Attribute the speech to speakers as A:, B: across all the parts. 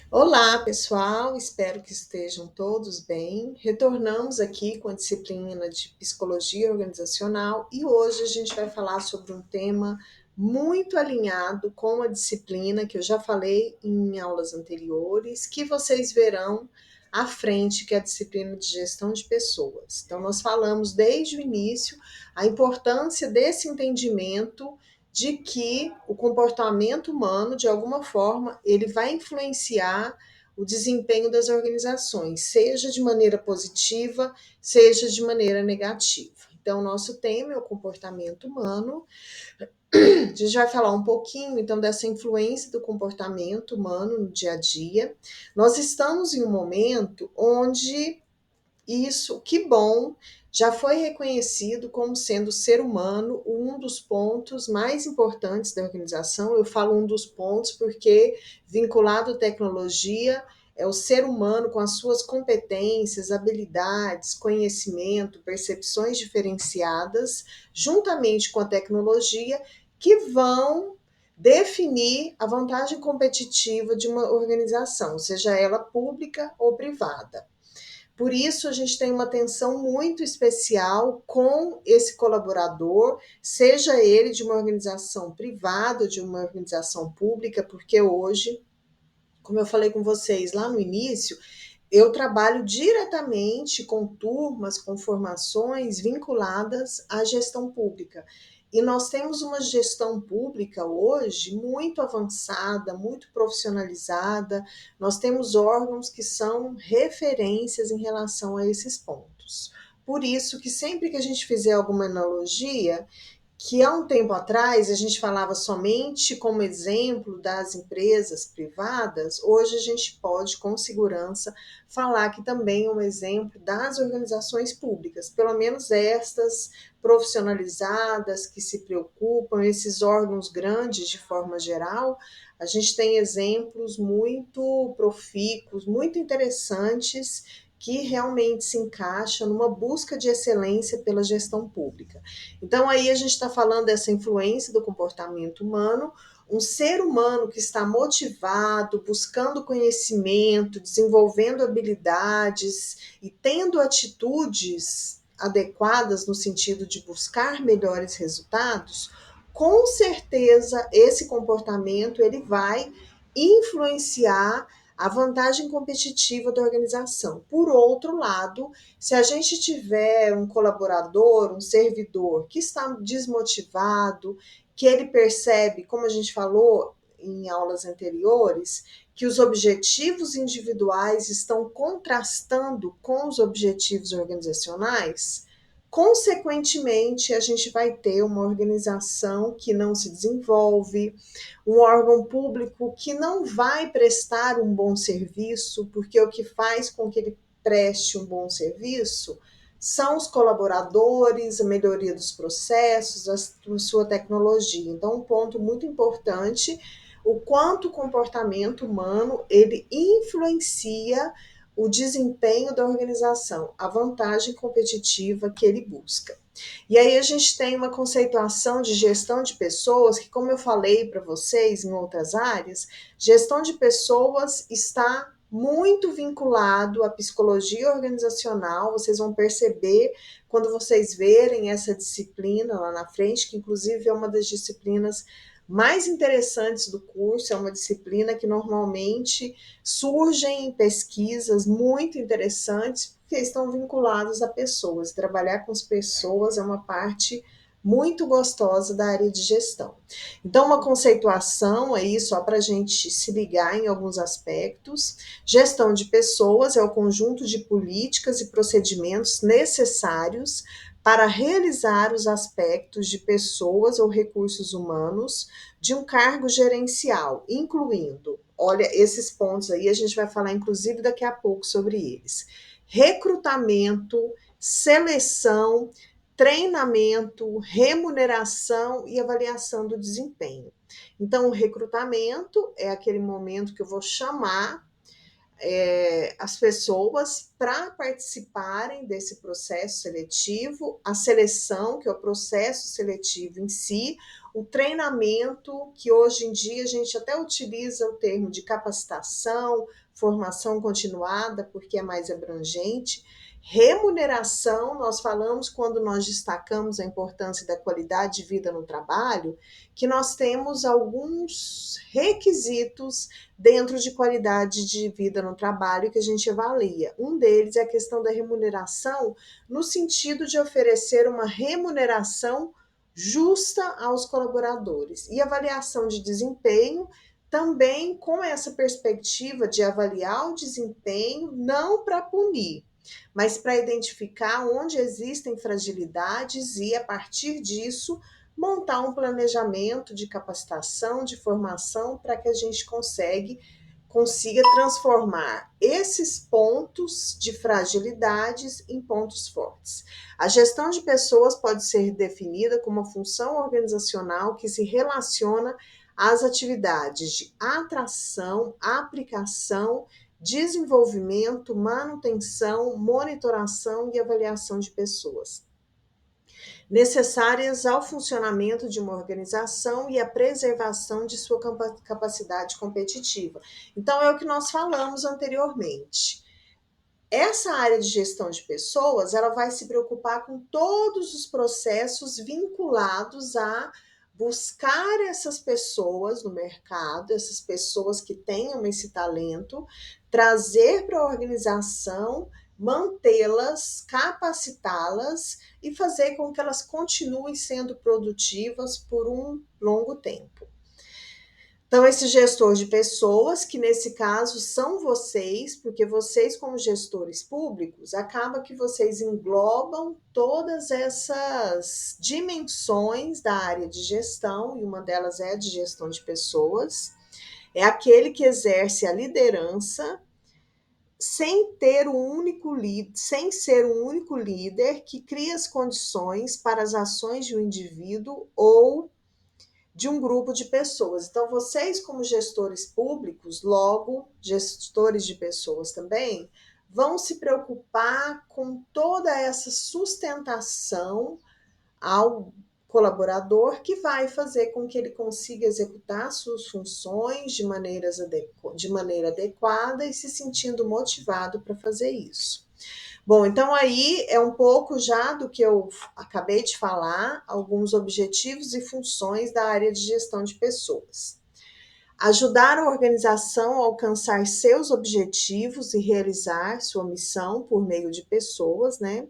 A: Olá, pessoal, espero que estejam todos bem. Retornamos aqui com a disciplina de Psicologia Organizacional e hoje a gente vai falar sobre um tema muito alinhado com a disciplina que eu já falei em aulas anteriores, que vocês verão à frente, que é a disciplina de Gestão de Pessoas. Então, nós falamos desde o início a importância desse entendimento de que o comportamento humano, de alguma forma, ele vai influenciar o desempenho das organizações, seja de maneira positiva, seja de maneira negativa. Então, nosso tema é o comportamento humano. A gente vai falar um pouquinho, então, dessa influência do comportamento humano no dia a dia. Nós estamos em um momento onde isso, que bom, já foi reconhecido como sendo o ser humano um dos pontos mais importantes da organização. Eu falo um dos pontos porque, vinculado à tecnologia, é o ser humano com as suas competências, habilidades, conhecimento, percepções diferenciadas, juntamente com a tecnologia, que vão definir a vantagem competitiva de uma organização, seja ela pública ou privada. Por isso, a gente tem uma atenção muito especial com esse colaborador, seja ele de uma organização privada ou de uma organização pública, porque hoje, como eu falei com vocês lá no início, eu trabalho diretamente com turmas, com formações vinculadas à gestão pública. E nós temos uma gestão pública hoje muito avançada, muito profissionalizada. Nós temos órgãos que são referências em relação a esses pontos. Por isso que sempre que a gente fizer alguma analogia, que há um tempo atrás a gente falava somente como exemplo das empresas privadas, hoje a gente pode com segurança falar que também é um exemplo das organizações públicas, pelo menos estas profissionalizadas que se preocupam, esses órgãos grandes de forma geral, a gente tem exemplos muito profícuos, muito interessantes que realmente se encaixam numa busca de excelência pela gestão pública. Então, aí a gente está falando dessa influência do comportamento humano, um ser humano que está motivado, buscando conhecimento, desenvolvendo habilidades e tendo atitudes adequadas no sentido de buscar melhores resultados, com certeza esse comportamento ele vai influenciar a vantagem competitiva da organização. Por outro lado, se a gente tiver um colaborador, um servidor que está desmotivado, que ele percebe, como a gente falou em aulas anteriores, que os objetivos individuais estão contrastando com os objetivos organizacionais, consequentemente, a gente vai ter uma organização que não se desenvolve, um órgão público que não vai prestar um bom serviço, porque o que faz com que ele preste um bom serviço são os colaboradores, a melhoria dos processos, a sua tecnologia. Então, um ponto muito importante, o quanto o comportamento humano ele influencia o desempenho da organização, a vantagem competitiva que ele busca. E aí a gente tem uma conceituação de gestão de pessoas que, como eu falei para vocês em outras áreas, gestão de pessoas está muito vinculado à psicologia organizacional. Vocês vão perceber quando vocês verem essa disciplina lá na frente, que inclusive é uma das disciplinas mais interessantes do curso, é uma disciplina que normalmente surgem em pesquisas muito interessantes, porque estão vinculados a pessoas. Trabalhar com as pessoas é uma parte muito gostosa da área de gestão. Então, uma conceituação aí, só para a gente se ligar em alguns aspectos: gestão de pessoas é o conjunto de políticas e procedimentos necessários para realizar os aspectos de pessoas ou recursos humanos de um cargo gerencial, incluindo, olha, esses pontos aí, a gente vai falar inclusive daqui a pouco sobre eles: recrutamento, seleção, treinamento, remuneração e avaliação do desempenho. Então, o recrutamento é aquele momento que eu vou chamar as pessoas para participarem desse processo seletivo, a seleção, que é o processo seletivo em si, o treinamento, que hoje em dia a gente até utiliza o termo de capacitação, formação continuada, porque é mais abrangente. Remuneração, nós falamos quando nós destacamos a importância da qualidade de vida no trabalho, que nós temos alguns requisitos dentro de qualidade de vida no trabalho que a gente avalia. Um deles é a questão da remuneração, no sentido de oferecer uma remuneração justa aos colaboradores. E avaliação de desempenho, também com essa perspectiva de avaliar o desempenho, não para punir, mas para identificar onde existem fragilidades e, a partir disso, montar um planejamento de capacitação, de formação, para que a gente consiga transformar esses pontos de fragilidades em pontos fortes. A gestão de pessoas pode ser definida como uma função organizacional que se relaciona às atividades de atração, aplicação, desenvolvimento, manutenção, monitoração e avaliação de pessoas, necessárias ao funcionamento de uma organização e à preservação de sua capacidade competitiva. Então, é o que nós falamos anteriormente. Essa área de gestão de pessoas, ela vai se preocupar com todos os processos vinculados a buscar essas pessoas no mercado, essas pessoas que tenham esse talento, trazer para a organização, mantê-las, capacitá-las e fazer com que elas continuem sendo produtivas por um longo tempo. Então, esse gestor de pessoas, que nesse caso são vocês, porque vocês, como gestores públicos, acaba que vocês englobam todas essas dimensões da área de gestão, e uma delas é a de gestão de pessoas, é aquele que exerce a liderança sem ter sem ser um único líder que cria as condições para as ações de um indivíduo ou de um grupo de pessoas. Então, vocês, como gestores públicos, logo gestores de pessoas também, vão se preocupar com toda essa sustentação ao colaborador, que vai fazer com que ele consiga executar suas funções de maneira adequada e se sentindo motivado para fazer isso. Bom, então aí é um pouco já do que eu acabei de falar, alguns objetivos e funções da área de gestão de pessoas. Ajudar a organização a alcançar seus objetivos e realizar sua missão por meio de pessoas, né?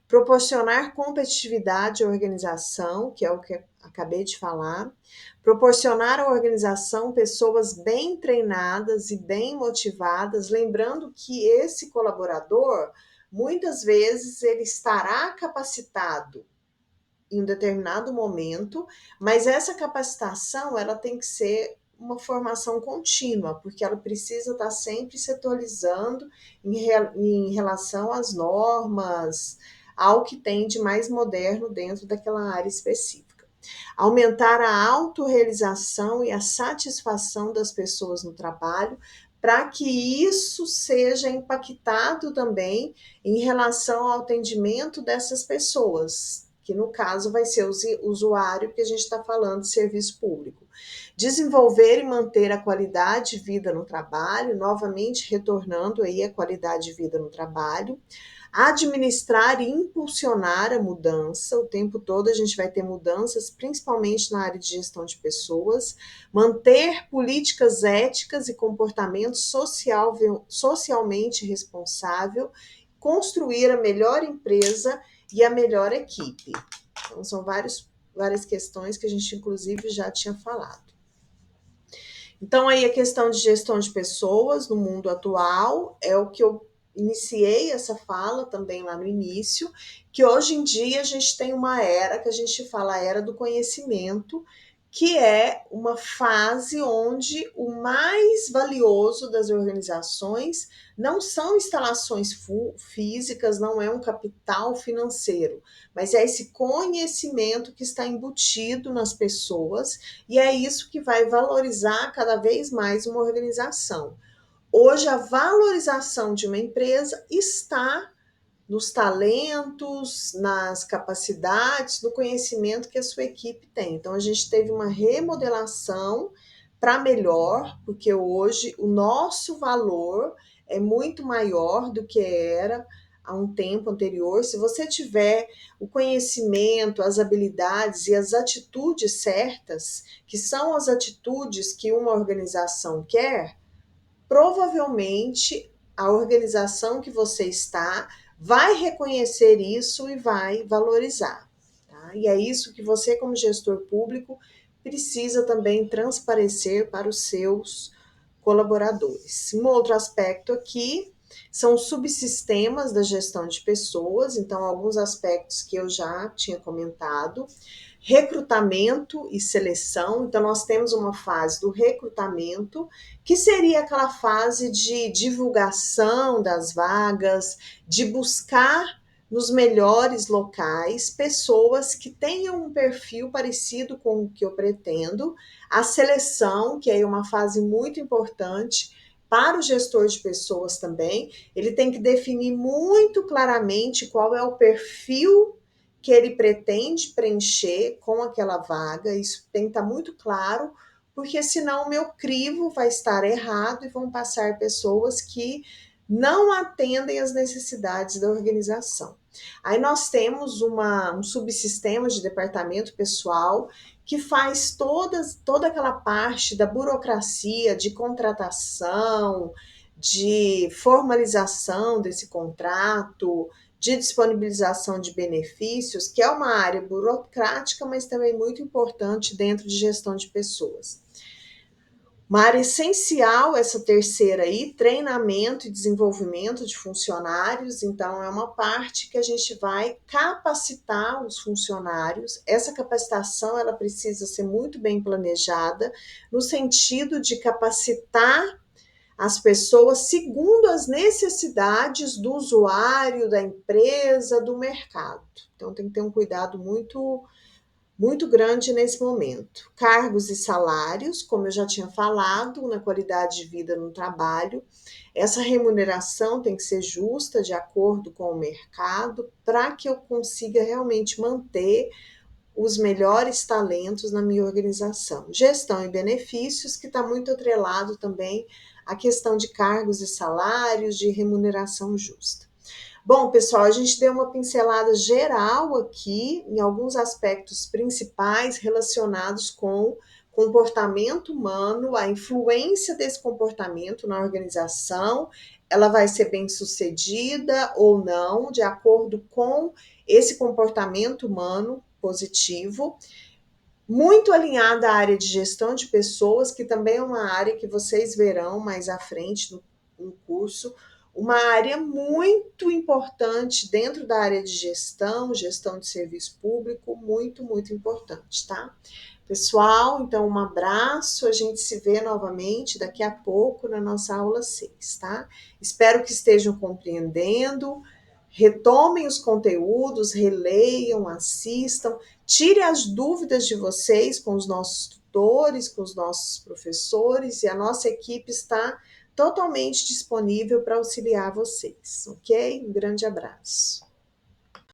A: Proporcionar competitividade à organização, que é o que acabei de falar. Proporcionar à organização pessoas bem treinadas e bem motivadas, lembrando que esse colaborador, muitas vezes, ele estará capacitado em um determinado momento, mas essa capacitação, ela tem que ser uma formação contínua, porque ela precisa estar sempre se atualizando em relação às normas, ao que tem de mais moderno dentro daquela área específica. Aumentar a autorrealização e a satisfação das pessoas no trabalho, para que isso seja impactado também em relação ao atendimento dessas pessoas, que no caso vai ser o usuário, que a gente está falando de serviço público. Desenvolver e manter a qualidade de vida no trabalho, novamente retornando aí a qualidade de vida no trabalho. Administrar e impulsionar a mudança, o tempo todo a gente vai ter mudanças, principalmente na área de gestão de pessoas, manter políticas éticas e comportamento socialmente responsável, construir a melhor empresa e a melhor equipe. Então, são várias questões que a gente, inclusive, já tinha falado. Então, aí a questão de gestão de pessoas no mundo atual é o que eu iniciei essa fala também lá no início, que hoje em dia a gente tem uma era que a gente fala a era do conhecimento, que é uma fase onde o mais valioso das organizações não são instalações físicas, não é um capital financeiro, mas é esse conhecimento que está embutido nas pessoas, e é isso que vai valorizar cada vez mais uma organização. Hoje, a valorização de uma empresa está nos talentos, nas capacidades, no conhecimento que a sua equipe tem. Então, a gente teve uma remodelação para melhor, porque hoje o nosso valor é muito maior do que era há um tempo anterior. Se você tiver o conhecimento, as habilidades e as atitudes certas, que são as atitudes que uma organização quer, provavelmente a organização que você está vai reconhecer isso e vai valorizar. Tá? E é isso que você, como gestor público, precisa também transparecer para os seus colaboradores. Um outro aspecto aqui são subsistemas da gestão de pessoas, então, alguns aspectos que eu já tinha comentado. Recrutamento e seleção, então, nós temos uma fase do recrutamento, que seria aquela fase de divulgação das vagas, de buscar nos melhores locais pessoas que tenham um perfil parecido com o que eu pretendo. A seleção, que é uma fase muito importante para o gestor de pessoas também, ele tem que definir muito claramente qual é o perfil que ele pretende preencher com aquela vaga. Isso tem que estar muito claro, porque senão o meu crivo vai estar errado e vão passar pessoas que não atendem às necessidades da organização. Aí nós temos um subsistema de departamento pessoal que faz toda aquela parte da burocracia, de contratação, de formalização desse contrato, de disponibilização de benefícios, que é uma área burocrática, mas também muito importante dentro de gestão de pessoas. Uma área essencial, essa terceira aí, treinamento e desenvolvimento de funcionários. Então, é uma parte que a gente vai capacitar os funcionários. Essa capacitação, ela precisa ser muito bem planejada, no sentido de capacitar as pessoas segundo as necessidades do usuário, da empresa, do mercado. Então, tem que ter um cuidado muito grande nesse momento. Cargos e salários, como eu já tinha falado, na qualidade de vida no trabalho. Essa remuneração tem que ser justa, de acordo com o mercado, para que eu consiga realmente manter os melhores talentos na minha organização. Gestão e benefícios, que está muito atrelado também à questão de cargos e salários, de remuneração justa. Bom, pessoal, a gente deu uma pincelada geral aqui em alguns aspectos principais relacionados com comportamento humano, a influência desse comportamento na organização, ela vai ser bem sucedida ou não, de acordo com esse comportamento humano positivo, muito alinhada à área de gestão de pessoas, que também é uma área que vocês verão mais à frente no curso, uma área muito importante dentro da área de gestão de serviço público, muito importante, tá? Pessoal, então um abraço, a gente se vê novamente daqui a pouco na nossa aula 6, tá? Espero que estejam compreendendo, retomem os conteúdos, releiam, assistam, tire as dúvidas de vocês com os nossos tutores, com os nossos professores, e a nossa equipe está totalmente disponível para auxiliar vocês, ok? Um grande abraço.